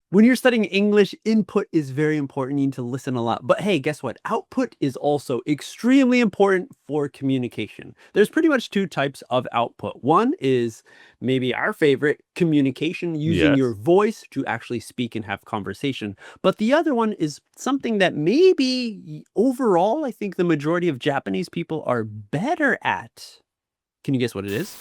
When you're studying English, input is very important. You need to listen a lot. But hey, guess what? Output is also extremely important for communication. There's pretty much two types of output. One is maybe our favorite, communication, using your Yes. voice to actually speak and have conversation. But the other one is something that maybe overall, I think the majority of Japanese people are better at. Can you guess what it is?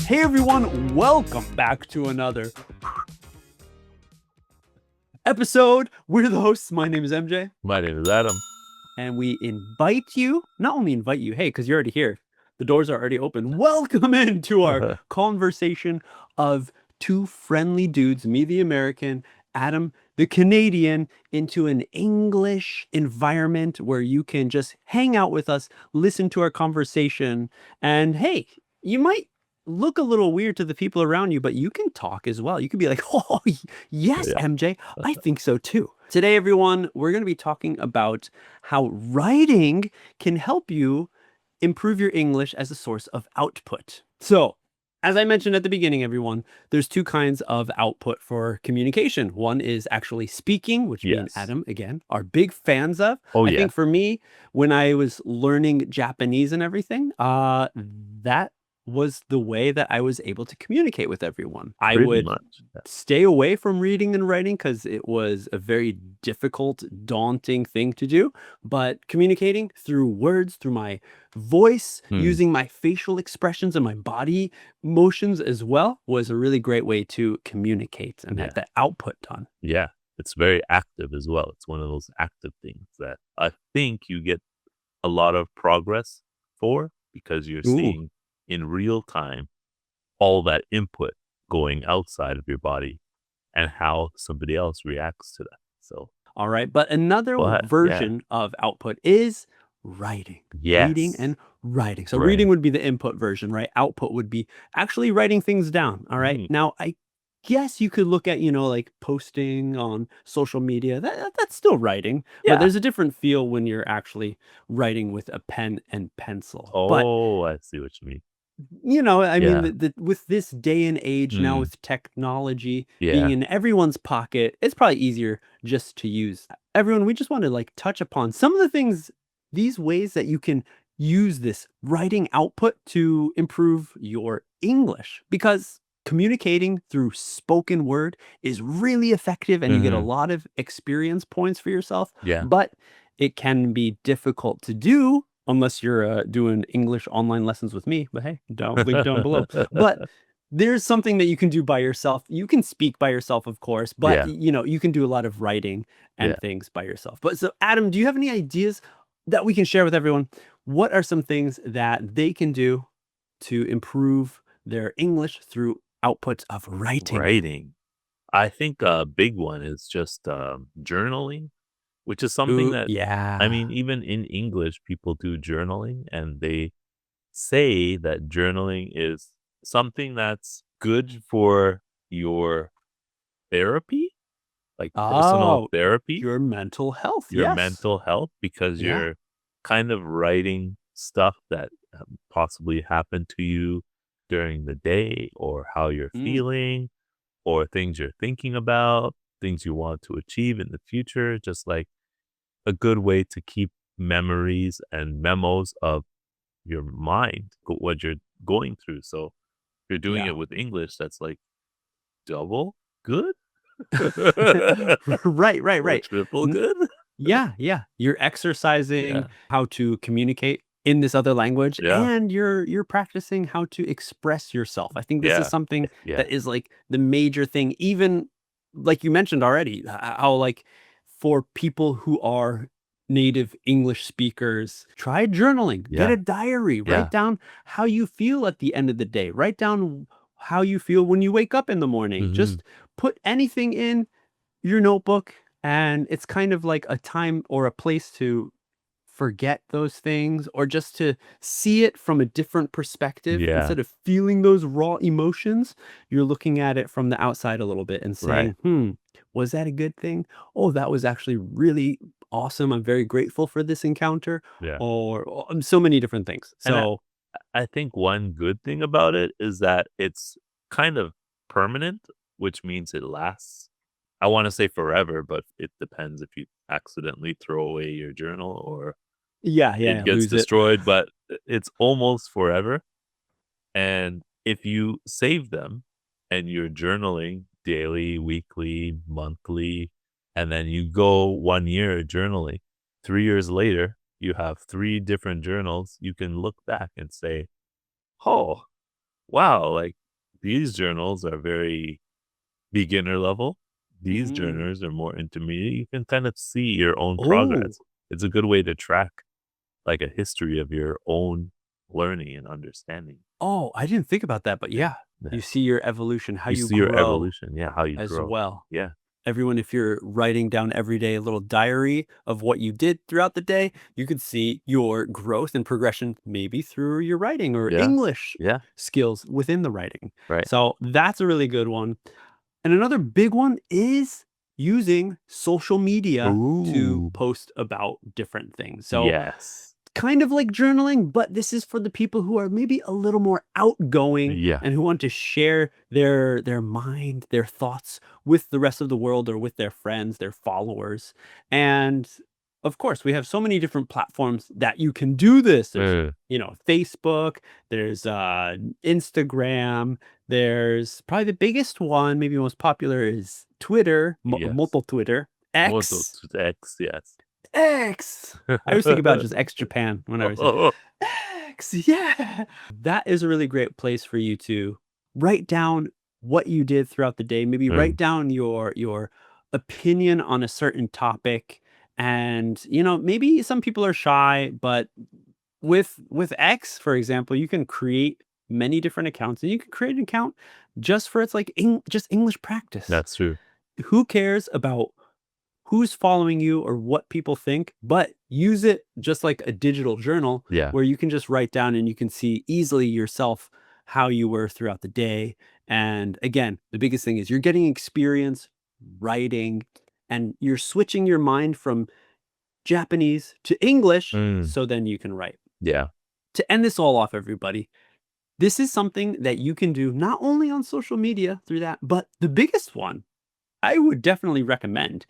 Hey everyone, welcome back to another episode. We're the hosts. My name is MJ. My name is Adam. And we invite you, not only invite you, hey, because you're already here. The doors are already open. Welcome into our conversation of two friendly dudes, me the American, Adam the Canadian, into an English environment where you can just hang out with us, listen to our conversation, and hey, you might look a little weird to the people around you, but you can talk as well. You can be like, oh, yes, Yeah. MJ, I think so too. Today, everyone, we're going to be talking about how writing can help you improve your English as a source of output. So, as I mentioned at the beginning, everyone, there's two kinds of output for communication. One is actually speaking, which me and Yes. Adam, again, are big fans of. Oh, I yeah. think for me, when I was learning Japanese and everything, that was the way that I was able to communicate with everyone. I Pretty would much. Yeah. stay away from reading and writing because it was a very difficult, daunting thing to do. But communicating through words, through my voice, using my facial expressions and my body motions as well was a really great way to communicate and Yeah. have that output done. Yeah. It's very active as well. It's one of those active things that I think you get a lot of progress for because you're Ooh. seeing in real time all that input going outside of your body and how somebody else reacts to that. So, All right. But another but yeah. version of output is writing. Reading Yes. and writing. So Right. reading would be the input version, right? Output would be actually writing things down. All right. Mhm. Now, I guess you could look at, like posting on social media. That's still writing, but Yeah. there's a different feel when you're actually writing with a pen and pencil. But Oh, I see what you mean. I mean, Yeah. with this day and age now, Mm. with technology being Yeah. in everyone's pocket, it's probably easier just to use. Everyone, we just want to touch upon some of the things, these ways that you can use this writing output to improve your English, because communicating through spoken word is really effective and you get a Mhm. lot of experience points for yourself, Yeah. but it can be difficult to do unless you're doing English online lessons with me. But hey, link down below. But there's something that you can do by yourself. You can speak by yourself, of course, but Yeah. you can do a lot of writing and Yeah. things by yourself. But so, Adam, do you have any ideas that we can share with everyone? What are some things that they can do to improve their English through outputs of writing? Writing. I think a big one is just journaling, which is something Ooh, that, I yeah. mean, even in English, people do journaling and they say that journaling is something that's good for your therapy, like personal Oh, therapy, your mental health. your Yes. mental health, because Yeah. you're kind of writing stuff that possibly happened to you during the day or how you're Mm. feeling or things you're thinking about, things you want to achieve in the future, just like a good way to keep memories and memos of your mind, what you're going through. So if you're doing Yeah. it with English, that's like double good Right, right, or right. triple N good. Yeah, yeah. You're exercising Yeah. how to communicate in this other language, Yeah. and you're practicing how to express yourself. I think this is Yeah. something Yeah. that is, the major thing, even like you mentioned already, how, for people who are native English speakers, try journaling, get Yeah. a diary, write Yeah. down how you feel at the end of the day, write down how you feel when you wake up in the morning. Mhm. Just put anything in your notebook, and it's kind of like a time or a place to forget those things, or just to see it from a different perspective. Yeah. Instead of feeling those raw emotions, you're looking at it from the outside a little bit and Right. saying, was that a good thing? Oh, that was actually really awesome. I'm very grateful for this encounter, Yeah. or so many different things. And So I think one good thing about it is that it's kind of permanent, which means it lasts. I want to say forever, but it depends if you accidentally throw away your journal or it gets lose it. destroyed, but it's almost forever. And if you save them and you're journaling daily, weekly, monthly, and then you go 1 year journaling, 3 years later, you have 3 different journals. You can look back and say, oh, wow, like these journals are very beginner level. These Mm. journals are more intermediate. You can kind of see your own Oh, progress. It's a good way to track like a history of your own learning and understanding. oh, I didn't think about that, but yeah, Yeah. you see your evolution, how You you see your grow evolution. Yeah, how you as grow. well. Yeah. Everyone, if you're writing down every day a little diary of what you did throughout the day, you could see your growth and progression maybe through your writing or Yeah. English Yeah. skills within the writing. Right. So that's a really good one. And another big one is using social media to Ooh. post about different things. So Yes. kind of like journaling, but this is for the people who are maybe a little more outgoing Yeah. and who want to share their mind, their thoughts with the rest of the world or with their friends, their followers. And of course, we have so many different platforms that you can do this. There's, Uh, Facebook, there's Instagram, there's probably the biggest one, maybe most popular is Twitter, yes. Moto Twitter, Moto X. to X, yes. X. I was thinking about just X Japan when I was X. Yeah. That is a really great place for you to write down what you did throughout the day. Maybe write Mm, down your opinion on a certain topic. And, maybe some people are shy, but with X, for example, you can create many different accounts and you can create an account just for it's like just English practice. that's true. Who cares about who's following you or what people think, but use it just like a digital journal Yeah. where you can just write down and you can see easily yourself how you were throughout the day. And again, the biggest thing is you're getting experience writing and you're switching your mind from Japanese to English Mm, so then you can write. yeah. To end this all off, everybody, this is something that you can do not only on social media through that, but the biggest one I would definitely recommend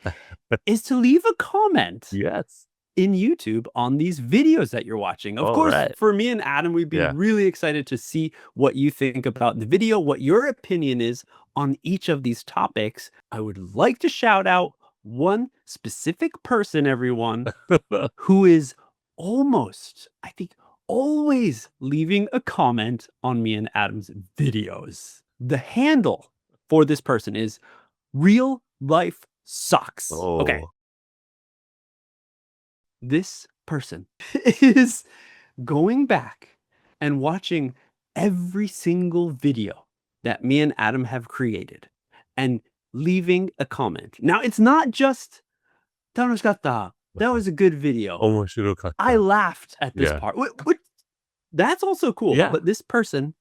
is to leave a comment Yes. in YouTube on these videos that you're watching. Of All course, right. for me and Adam, we'd be Yeah. really excited to see what you think about the video, what your opinion is on each of these topics. I would like to shout out one specific person, everyone, who is almost, I think, always leaving a comment on me and Adam's videos. The handle for this person is Real Life Sucks. Okay. Oh, This person is going back and watching every single video that me and Adam have created and leaving a comment. Now, it's not just "楽しかった." That was a good video. 面白かった I laughed at this Yeah. part. That's also cool. Yeah. But this person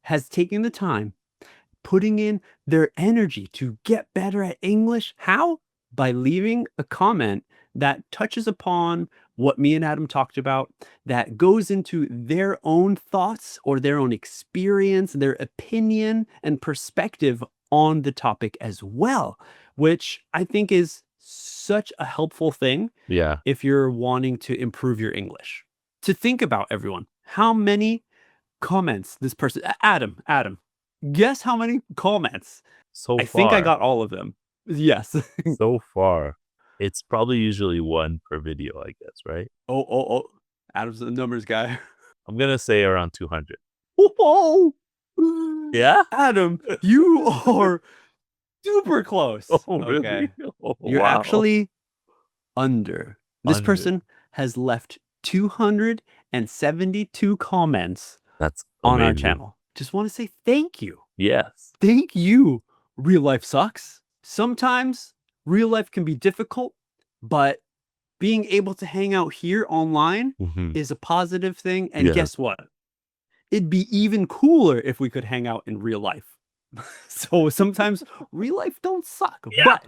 has taken the time putting in their energy to get better at English. How? By leaving a comment that touches upon what me and Adam talked about, that goes into their own thoughts or their own experience, their opinion and perspective on the topic as well, which I think is such a helpful thing Yeah. if you're wanting to improve your English. To think about, everyone, how many comments this person, Adam, guess how many comments? So I think I far, got all of them. Yes. so far, it's probably usually one per video, I guess, right? Oh. Adam's the numbers guy. I'm gonna say around 200. Whoa! Yeah? Adam, you are super close. Oh, really? Oh, You're wow. actually under. This Under. person has left 272 comments That's on our amazing. channel. Just want to say thank you. Yes. Thank you. Real life sucks. Sometimes real life can be difficult, but being able to hang out here online Mhm. is a positive thing. And Yes. guess what? It'd be even cooler if we could hang out in real life. So sometimes real life don't suck, Yeah. but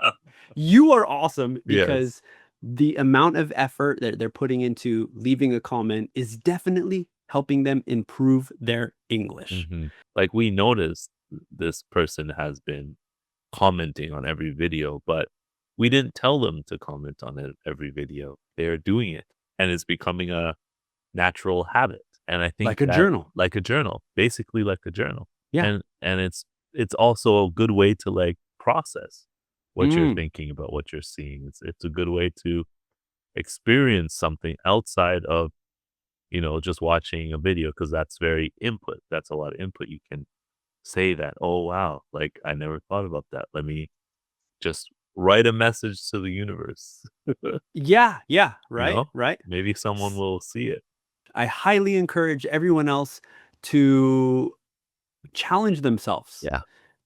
you are awesome Yes. because the amount of effort that they're putting into leaving a comment is definitely helping them improve their English. Like we noticed this person has been commenting on every video, but we didn't tell them to comment on every video. They're doing it, and it's becoming a natural habit. And I think Like a journal. like a journal, basically like a journal. Yeah. And it's also a good way to like process what you're thinking about, what you're seeing. It's a good way to experience something outside of, just watching a video, because that's very input. That's a lot of input. You can say that, oh wow, like I never thought about that. Let me just write a message to the universe. Yeah. You Right. know? Right. Maybe someone will see it. I highly encourage everyone else to challenge themselves Yeah.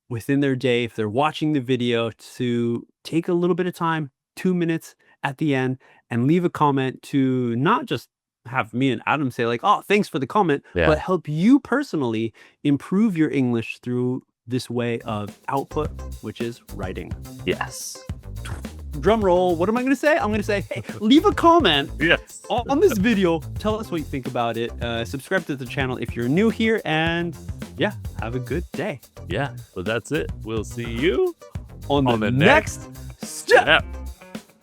within their day, if they're watching the video, to take a little bit of time, 2 minutes at the end, and leave a comment to not just have me and Adam say like, oh, thanks for the comment, Yeah. but help you personally improve your English through this way of output, which is writing. Yes. Drum roll. What am I going to say? I'm going to say, hey, leave a comment Yes. on this video. Tell us what you think about it. Subscribe to the channel if you're new here, and yeah, have a good day. Yeah. But that's it. We'll see you On the the next step. step.